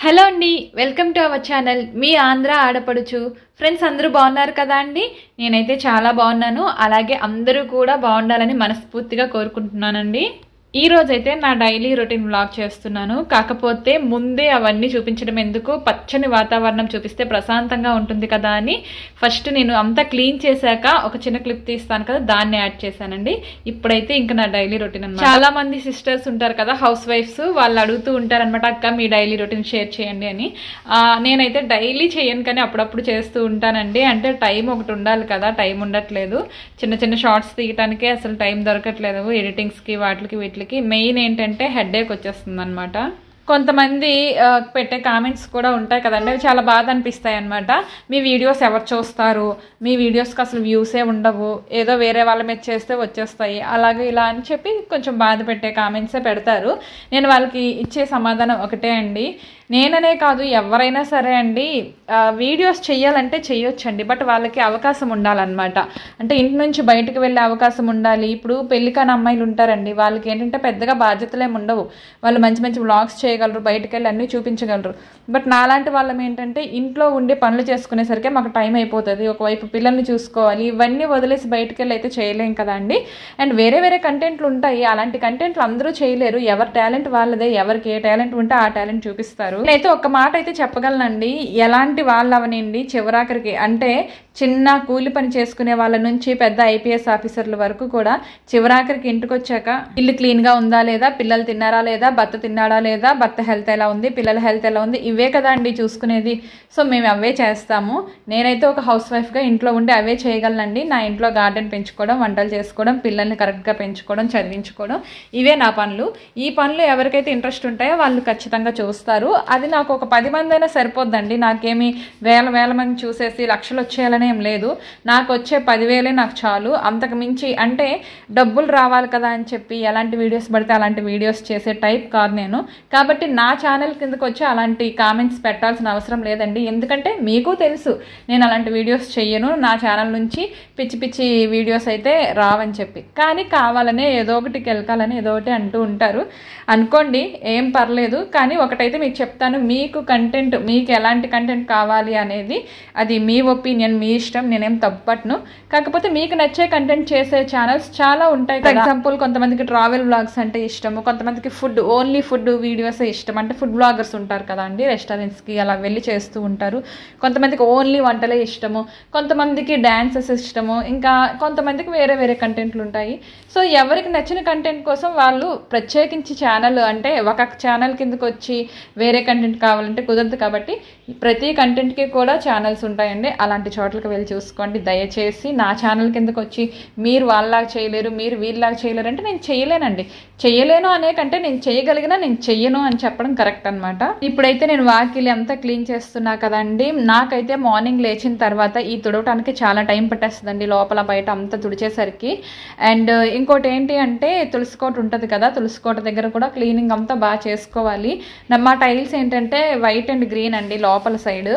Hello అండి, welcome to our channel మీ ఆంధ్ర ఆడపడుచు. Friends అందరూ బాగున్నారు కదా అండి? నేనైతే చాలా బాగున్నాను. అలాగే అందరూ కూడా బాగుండాలని మనస్ఫూర్తిగా కోరుకుంటున్నానండి. ఈ రోజైతే నా డైలీ రొటీన్ వ్లాగ్ చేస్తున్నాను. కాకపోతే ముందే అవన్నీ చూపించడం ఎందుకు, పచ్చని వాతావరణం చూపిస్తే ప్రశాంతంగా ఉంటుంది కదా అని ఫస్ట్ నేను అంతా క్లీన్ చేశాక ఒక చిన్న క్లిప్ తీస్తాను కదా, దాన్ని యాడ్ చేశానండి. ఇప్పుడైతే ఇంకా నా డైలీ రొటీన్ అన్నమాట. చాలా మంది సిస్టర్స్ ఉంటారు కదా, హౌస్ వైఫ్స్, వాళ్ళు అడుగుతూ ఉంటారనమాట, అక్క మీ డైలీ రొటీన్ షేర్ చేయండి అని. నేనైతే డైలీ చేయను కానీ అప్పుడప్పుడు చేస్తూ ఉంటానండి. అంటే టైం ఒకటి ఉండాలి కదా, టైం ఉండట్లేదు. చిన్న చిన్న షార్ట్స్ తీయటానికే అసలు టైం దొరకట్లేదు. ఎడిటింగ్స్కి వాటికి వీటికి మెయిన్ ఏంటంటే హెడేక్ వచ్చేస్తుంది అనమాట. కొంతమంది పెట్టే కామెంట్స్ కూడా ఉంటాయి కదండి, అవి చాలా బాధ అనిపిస్తాయి అనమాట. మీ వీడియోస్ ఎవరు చూస్తారు, మీ వీడియోస్కి అసలు వ్యూసే ఉండవు, ఏదో వేరే వాళ్ళ మీద చేస్తే వచ్చేస్తాయి, అలాగే ఇలా అని చెప్పి కొంచెం బాధ పెట్టే కామెంట్సే పెడతారు. నేను వాళ్ళకి ఇచ్చే సమాధానం ఒకటే అండి, నేననే కాదు ఎవరైనా సరే అండి, వీడియోస్ చేయాలంటే చేయొచ్చండి, బట్ వాళ్ళకి అవకాశం ఉండాలన్నమాట. అంటే ఇంటి నుంచి బయటకు వెళ్ళే అవకాశం ఉండాలి. ఇప్పుడు పెళ్లికాని అమ్మాయిలు ఉంటారండి, వాళ్ళకి ఏంటంటే పెద్దగా బాధ్యతలేమి ఉండవు, వాళ్ళు మంచి మంచి వ్లాగ్స్ చేయగలరు, బయటకు వెళ్ళి అన్నీ చూపించగలరు. బట్ నాలాంటి వాళ్ళం ఏంటంటే ఇంట్లో ఉండి పనులు చేసుకునేసరికి మాకు టైం అయిపోతుంది. ఒకవైపు పిల్లల్ని చూసుకోవాలి, ఇవన్నీ వదిలేసి బయటకు వెళ్ళి అయితే చేయలేం కదా అండి. అండ్ వేరే వేరే కంటెంట్లు ఉంటాయి, అలాంటి కంటెంట్లు అందరూ చేయలేరు. ఎవరి టాలెంట్ వాళ్ళదే, ఎవరికి ఏ టాలెంట్ ఉంటే ఆ టాలెంట్ చూపిస్తారు. నేనైతే ఒక మాట అయితే చెప్పగలనండి, ఎలాంటి వాళ్ళు అవనండి చివరాఖరికి, అంటే చిన్న కూలి పని చేసుకునే వాళ్ళ నుంచి పెద్ద ఐపీఎస్ ఆఫీసర్ల వరకు కూడా చివరాఖరికి ఇంటికి వచ్చాక ఇల్లు క్లీన్గా ఉందా లేదా, పిల్లలు తిన్నారా లేదా, భర్త తిన్నాడా లేదా, భర్త హెల్త్ ఎలా ఉంది, పిల్లల హెల్త్ ఎలా ఉంది, ఇవే కదా అండి చూసుకునేది. సో మేము అవే చేస్తాము. నేనైతే ఒక హౌస్ వైఫ్గా ఇంట్లో ఉండి అవే చేయగలనండి. నా ఇంట్లో గార్డెన్ పెంచుకోవడం, వంటలు చేసుకోవడం, పిల్లల్ని కరెక్ట్గా పెంచుకోవడం, చదివించుకోవడం, ఇవే నా పనులు. ఈ పనులు ఎవరికైతే ఇంట్రెస్ట్ ఉంటాయో వాళ్ళు ఖచ్చితంగా చూస్తారు. అది నాకు ఒక 10 మంది అయినా సరిపోద్దండి. నాకేమి వేల మంది చూసేసి లక్షలు వచ్చేయాలని ఏం లేదు. నాకు వచ్చే 10,000 నాకు చాలు. అంతకు మించి అంటే డబ్బులు రావాలి కదా అని చెప్పి ఎలాంటి వీడియోస్ పడితే అలాంటి వీడియోస్ చేసే టైప్ కాదు నేను. కాబట్టి నా ఛానల్ కిందకు వచ్చి అలాంటి కామెంట్స్ పెట్టాల్సిన అవసరం లేదండి. ఎందుకంటే మీకు తెలుసు నేను అలాంటి వీడియోస్ చెయ్యను, నా ఛానల్ నుంచి పిచ్చి పిచ్చి వీడియోస్ అయితే రావని చెప్పి. కానీ కావాలనే ఏదో ఒకటి కెలకాలని ఏదో ఒకటి అంటూ ఉంటారు అనుకోండి, ఏం పర్లేదు. కానీ ఒకటైతే మీకు చెప్తాను, మీకు కంటెంట్, మీకు ఎలాంటి కంటెంట్ కావాలి అనేది అది మీ ఒపీనియన్, మీ ఇష్టం, నేనేం తప్పట్ను. కాకపోతే మీకు నచ్చే కంటెంట్ చేసే ఛానల్స్ చాలా ఉంటాయి. ఫర్ ఎగ్జాంపుల్ కొంతమందికి ట్రావెల్ వ్లాగ్స్ అంటే ఇష్టము, కొంతమందికి ఫుడ్, ఓన్లీ ఫుడ్ వీడియోస్ ఇష్టం. అంటే ఫుడ్ వ్లాగర్స్ ఉంటారు కదా అండి, రెస్టారెంట్స్కి అలా వెళ్ళి చేస్తూ ఉంటారు. కొంతమందికి ఓన్లీ వంటలే ఇష్టము, కొంతమందికి డ్యాన్సెస్ ఇష్టము, ఇంకా కొంతమందికి వేరే వేరే కంటెంట్లు ఉంటాయి. సో ఎవరికి నచ్చిన కంటెంట్ కోసం వాళ్ళు ప్రత్యేకించి ఛానల్, అంటే ఒక ఛానల్ కిందకు వచ్చి వేరే కంటెంట్ కావాలంటే కుదరదు. కాబట్టి ప్రతి కంటెంట్కి కూడా ఛానల్స్ ఉంటాయండి, అలాంటి చోట్లకి వెళ్ళి చూసుకోండి. దయచేసి నా ఛానల్ కిందకు వచ్చి మీరు వాళ్ళలాగా చేయలేరు, మీరు వీళ్ళలాగా చేయలేరు అంటే నేను చేయలేనండి. చేయలేను అనే కంటే నేను చేయగలిగినా నేను చెయ్యను అని చెప్పడం కరెక్ట్ అనమాట. ఇప్పుడైతే నేను వాకిలి అంతా క్లీన్ చేస్తున్నా కదండి. నాకైతే మార్నింగ్ లేచిన తర్వాత ఈ తుడవటానికి చాలా టైం పట్టేస్తుందండి, లోపల బయట అంతా తుడిచేసరికి. అండ్ ఇంకోటి ఏంటి అంటే తులసికోట ఉంటుంది కదా, తులసికోట దగ్గర కూడా క్లీనింగ్ అంతా బాగా చేసుకోవాలి. మా టైల్స్ ఏంటంటే వైట్ అండ్ గ్రీన్ అండి లోపల సైడ్.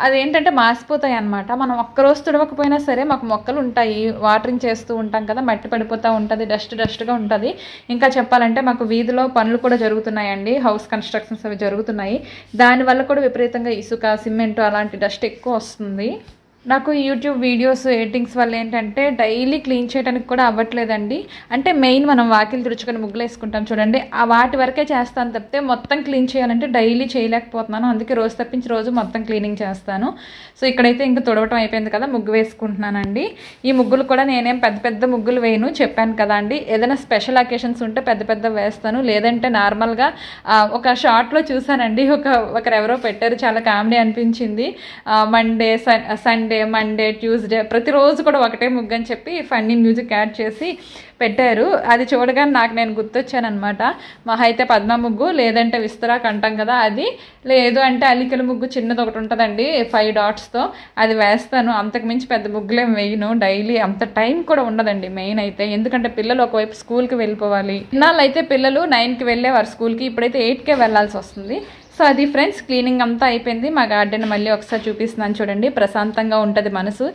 అదేంటంటే మాసిపోతాయి అనమాట. మనం ఒక్కరోజు తుడవకపోయినా సరే, మాకు మొక్కలు ఉంటాయి, వాటరింగ్ చేస్తూ ఉంటాం కదా, మట్టి పడిపోతూ ఉంటుంది, డస్ట్గా ఉంటుంది. ఇంకా చెప్పాలంటే మాకు వీధిలో పనులు కూడా జరుగుతున్నాయండి, హౌస్ కన్స్ట్రక్షన్స్ అవి జరుగుతున్నాయి. దానివల్ల కూడా విపరీతంగా ఇసుక, సిమెంట్ అలాంటి డస్ట్ ఎక్కువ వస్తుంది. నాకు యూట్యూబ్ వీడియోస్ ఎడిటింగ్స్ వల్ల ఏంటంటే డైలీ క్లీన్ చేయడానికి కూడా అవ్వట్లేదండి. అంటే మెయిన్ మనం వాకిలు తుడుచుకొని ముగ్గులు వేసుకుంటాం చూడండి, ఆ వాటి వరకే చేస్తాను తప్పితే మొత్తం క్లీన్ చేయాలంటే డైలీ చేయలేకపోతున్నాను. అందుకే రోజు తప్పించి రోజు మొత్తం క్లీనింగ్ చేస్తాను. సో ఇక్కడైతే ఇంకా తుడవటం అయిపోయింది కదా, ముగ్గు వేసుకుంటున్నానండి. ఈ ముగ్గులు కూడా నేనేం పెద్ద ముగ్గులు వేయను, చెప్పాను కదా అండి. ఏదైనా స్పెషల్ అకేషన్స్ ఉంటే పెద్ద వేస్తాను, లేదంటే నార్మల్గా ఒక షార్ట్లో చూసానండి, ఒకరెవరో పెట్టారు, చాలా కామెడీ అనిపించింది. సండే, మండే, ట్యూస్డే ప్రతిరోజు కూడా ఒకటే ముగ్గు అని చెప్పి ఫన్నీ మ్యూజిక్ యాడ్ చేసి పెట్టారు. అది చూడగానే నేను గుర్తొచ్చానమాట. మహా అయితే పద్మ ముగ్గు, లేదంటే విస్తరాకు అంటాం కదా, అది లేదు అంటే అలికల ముగ్గు చిన్నది ఒకటి ఉంటుందండి 5 డాట్స్తో, అది వేస్తాను. అంతకుమించి పెద్ద ముగ్గులేం వేయను. డైలీ అంత టైం కూడా ఉండదండి మెయిన్ అయితే, ఎందుకంటే పిల్లలు ఒకవైపు స్కూల్కి వెళ్ళిపోవాలి. ఇన్నాళ్ళు అయితే పిల్లలు 9కి వెళ్ళేవారు స్కూల్కి, ఇప్పుడైతే 8కే వెళ్ళాల్సి వస్తుంది. సో అది ఫ్రెండ్స్, క్లీనింగ్ అంతా అయిపోయింది. మా గార్డెన్ మళ్ళీ ఒకసారి చూపిస్తున్నాను చూడండి. ప్రశాంతంగా ఉంటుంది మనసు.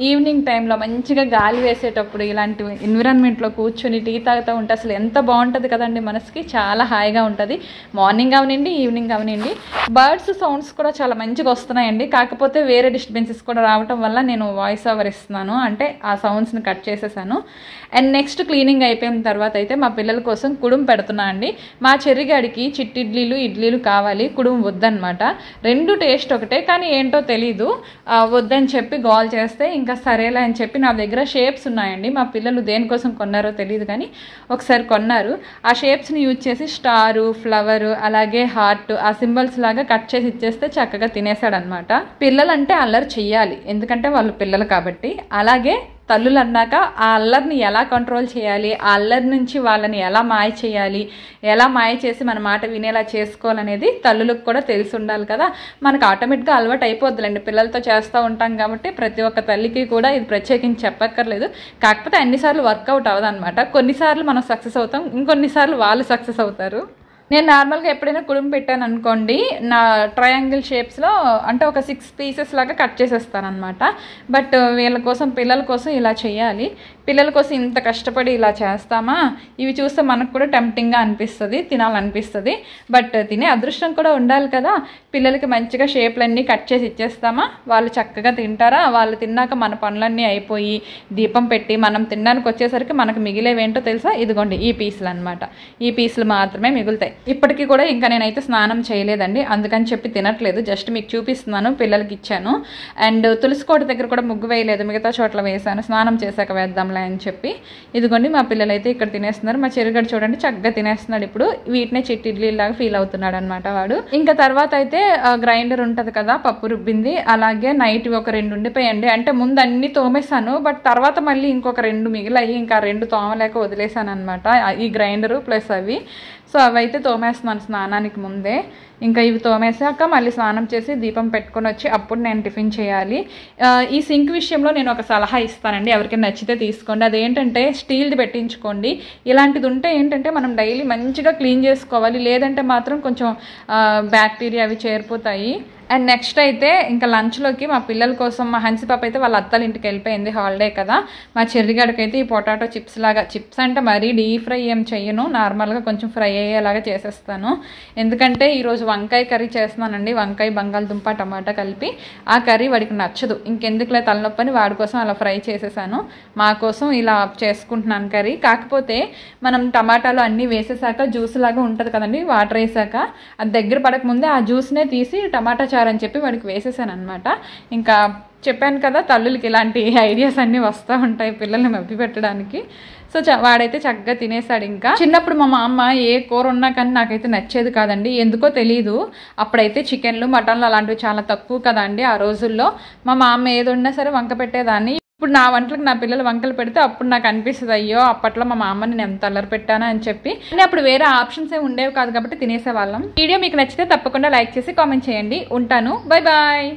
ఈవినింగ్ టైంలో మంచిగా గాలి వేసేటప్పుడు ఇలాంటి ఎన్విరాన్మెంట్లో కూర్చొని టీ తాగుతూ ఉంటే అసలు ఎంత బాగుంటుంది కదండి, మనసుకి చాలా హాయిగా ఉంటుంది. మార్నింగ్ అవనండి, ఈవినింగ్ అవనండి. బర్డ్స్ సౌండ్స్ కూడా చాలా మంచిగా వస్తున్నాయండి. కాకపోతే వేరే డిస్టర్బెన్సెస్ కూడా రావటం వల్ల నేను వాయిస్ ఓవర్ ఇస్తున్నాను, అంటే ఆ సౌండ్స్ని కట్ చేసేసాను. అండ్ నెక్స్ట్ క్లీనింగ్ అయిపోయిన తర్వాత అయితే మా పిల్లల కోసం కుడుం పెడుతున్నా అండి. మా చెర్రిగాడికి చిట్టి ఇడ్లీలు కావాలి, కుడుం వద్దనమాట. రెండు టేస్ట్ ఒకటే, కానీ ఏంటో తెలీదు. వద్దని చెప్పి గోల్ చేస్తే ఇంకా సరేలే అని చెప్పి నా దగ్గర షేప్స్ ఉన్నాయండి. మా పిల్లలు దేనికోసం కొన్నారో తెలియదు కానీ ఒకసారి కొన్నారు. ఆ షేప్స్ని యూజ్ చేసి స్టారు, ఫ్లవరు, అలాగే హార్ట్, ఆ సింబల్స్ లాగా కట్ చేసి ఇచ్చేస్తే చక్కగా తినేసాడనమాట. పిల్లలు అంటే అల్లరి చెయ్యాలి, ఎందుకంటే వాళ్ళు పిల్లలు కాబట్టి. అలాగే తల్లులు అన్నాక ఆ అల్లరిని ఎలా కంట్రోల్ చేయాలి, ఆ అల్లరి నుంచి వాళ్ళని ఎలా మాయ చేయాలి, ఎలా మాయ చేసి మన మాట వినేలా చేసుకోవాలనేది తల్లులకు కూడా తెలిసి ఉండాలి కదా. మనకు ఆటోమేటిక్గా అలవాటు అయిపోద్దులేండి, పిల్లలతో చేస్తూ ఉంటాం కాబట్టి. ప్రతి ఒక్క తల్లికి కూడా ఇది ప్రత్యేకించి చెప్పక్కర్లేదు. కాకపోతే అన్నిసార్లు వర్కౌట్ అవ్వదన్నమాట. కొన్నిసార్లు మనం సక్సెస్ అవుతాం, ఇంకొన్నిసార్లు వాళ్ళు సక్సెస్ అవుతారు. నేను నార్మల్గా ఎప్పుడైనా కుడుం పెట్టాను అనుకోండి, నా ట్రయాంగిల్ షేప్స్లో అంటే ఒక 6 పీసెస్ లాగా కట్ చేసేస్తాను అనమాట. బట్ వీళ్ళ కోసం, పిల్లల కోసం ఇలా చేయాలి. పిల్లల కోసం ఇంత కష్టపడి ఇలా చేస్తామా, ఇవి చూస్తే మనకు కూడా టెంప్టింగ్గా అనిపిస్తుంది, తినాలనిపిస్తుంది. బట్ తినే అదృష్టం కూడా ఉండాలి కదా. పిల్లలకి మంచిగా షేప్లన్నీ కట్ చేసి ఇచ్చేస్తామా, వాళ్ళు చక్కగా తింటారా. వాళ్ళు తిన్నాక మన పనులన్నీ అయిపోయి దీపం పెట్టి మనం తినడానికి వచ్చేసరికి మనకు మిగిలేవేంటో తెలుసా, ఇదిగోండి ఈ పీసులు అనమాట. ఈ పీసులు మాత్రమే మిగులుతాయి. ఇప్పటికీ కూడా ఇంకా నేనైతే స్నానం చేయలేదండి, అందుకని చెప్పి తినట్లేదు. జస్ట్ మీకు చూపిస్తున్నాను, పిల్లలకి ఇచ్చాను. అండ్ తులసికోట దగ్గర కూడా ముగ్గు వేయలేదు, మిగతా చోట్ల వేసాను. స్నానం చేశాక వేద్దాంలే అని చెప్పి. ఇదిగోండి మా పిల్లలు అయితే ఇక్కడ తినేస్తున్నారు. మా చెరుగడు చూడండి చక్కగా తినేస్తున్నాడు. ఇప్పుడు వీటినే చిట్టి ఇడ్లీలాగా ఫీల్ అవుతున్నాడు అనమాట వాడు. ఇంకా తర్వాత అయితే గ్రైండర్ ఉంటుంది కదా, పప్పు రుబ్బింది. అలాగే నైట్ ఒక 2 ఉండిపోయండి. అంటే ముందు అన్ని తోమేశాను, బట్ తర్వాత మళ్ళీ ఇంకొక 2 మిగిలాయి. ఇంకా 2 తోమలేక వదిలేసాను అనమాట, ఈ గ్రైండరు ప్లస్ అవి. సో అవైతే తోమేస్తున్నాను స్నానానికి ముందే. ఇంకా ఇవి తోమేసాక మళ్ళీ స్నానం చేసి దీపం పెట్టుకొని వచ్చి అప్పుడు నేను టిఫిన్ చేయాలి. ఈ సింక్ విషయంలో నేను ఒక సలహా ఇస్తానండి, ఎవరికైనా నచ్చితే తీసుకోండి. అదేంటంటే స్టీల్ది పెట్టించుకోండి. ఇలాంటిది ఉంటే ఏంటంటే మనం డైలీ మంచిగా క్లీన్ చేసుకోవాలి, లేదంటే మాత్రం కొంచెం బ్యాక్టీరియా అవి చేరిపోతాయి. అండ్ నెక్స్ట్ అయితే ఇంకా లంచ్లోకి మా పిల్లల కోసం మా హన్సి పాప అయితే వాళ్ళ అత్తల ఇంటికి వెళ్ళిపోయింది, హాలిడే కదా. మా చెర్రిగాడికి అయితే ఈ పొటాటో చిప్స్ లాగా, చిప్స్ అంటే మరీ డీప్ ఫ్రై ఏం చెయ్యను, నార్మల్గా కొంచెం ఫ్రై అయ్యేలాగా చేసేస్తాను. ఎందుకంటే ఈరోజు వంకాయ కర్రీ చేస్తున్నానండి, వంకాయ, బంగాళదుంప, టమాటా కలిపి. ఆ కర్రీ వాడికి నచ్చదు, ఇంకెందుకులే తలనొప్పని వాడి కోసం అలా ఫ్రై చేసేసాను. మా కోసం ఇలా చేసుకుంటున్నాను కర్రీ. కాకపోతే మనం టమాటాలు అన్నీ వేసేసాక జ్యూస్ లాగా ఉంటుంది కదండి, వాటర్ వేసాక అది దగ్గర పడకముందే ఆ జ్యూస్నే తీసి టమాటా అని చెప్పి వాడికి వేసేసాను అనమాట. ఇంకా చెప్పాను కదా, తల్లులకి ఇలాంటి ఐడియాస్ అన్నీ వస్తూ ఉంటాయి పిల్లల్ని మభ్య పెట్టడానికి. సో వాడైతే చక్కగా తినేసాడు. ఇంకా చిన్నప్పుడు మా అమ్మ ఏ కూర ఉన్నా కానీ నాకైతే నచ్చేది కాదండి, ఎందుకో తెలీదు. అప్పుడైతే చికెన్లు, మటన్లు అలాంటివి చాలా తక్కువ కదండి ఆ రోజుల్లో. మా అమ్మ ఏది ఉన్నా సరే వంక పెట్టేదాన్ని. ఇప్పుడు నా వంటలకు నా పిల్లలు వంకలు పెడితే అప్పుడు నాకు అనిపిస్తుంది, అయ్యో అప్పట్లో మా అమ్మని నేను ఎంత అల్లరి పెట్టానా అని చెప్పి. అప్పుడు వేరే ఆప్షన్స్ ఏమి ఉండేవి కాదు కాబట్టి తినేసేవాళ్ళం. వీడియో మీకు నచ్చితే తప్పకుండా లైక్ చేసి కామెంట్ చేయండి. ఉంటాను, బాయ్ బాయ్.